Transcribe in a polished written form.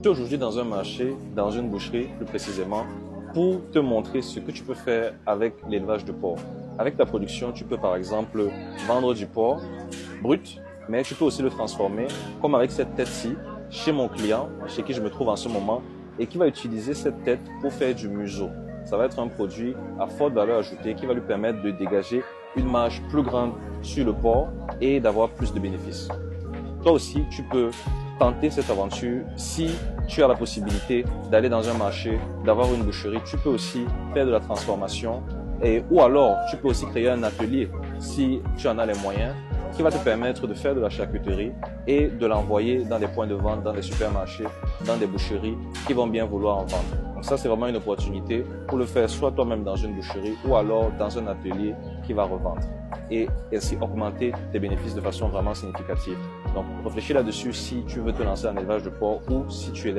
Je suis aujourd'hui dans un marché, dans une boucherie plus précisément, pour te montrer ce que tu peux faire avec l'élevage de porc. Avec ta production, tu peux par exemple vendre du porc brut, mais tu peux aussi le transformer, comme avec cette tête-ci, chez mon client, chez qui je me trouve en ce moment, et qui va utiliser cette tête pour faire du museau. Ça va être un produit à forte valeur ajoutée qui va lui permettre de dégager une marge plus grande sur le porc et d'avoir plus de bénéfices. Toi aussi, tu peux tenter cette aventure si tu as la possibilité d'aller dans un marché, d'avoir une boucherie. Tu peux aussi faire de la transformation ou alors tu peux aussi créer un atelier si tu en as les moyens qui va te permettre de faire de la charcuterie et de l'envoyer dans des points de vente, dans des supermarchés, dans des boucheries qui vont bien vouloir en vendre. Donc ça, c'est vraiment une opportunité pour le faire soit toi-même dans une boucherie ou alors dans un atelier qui va revendre et ainsi augmenter tes bénéfices de façon vraiment significative. Donc, réfléchis là-dessus si tu veux te lancer en élevage de porc ou si tu es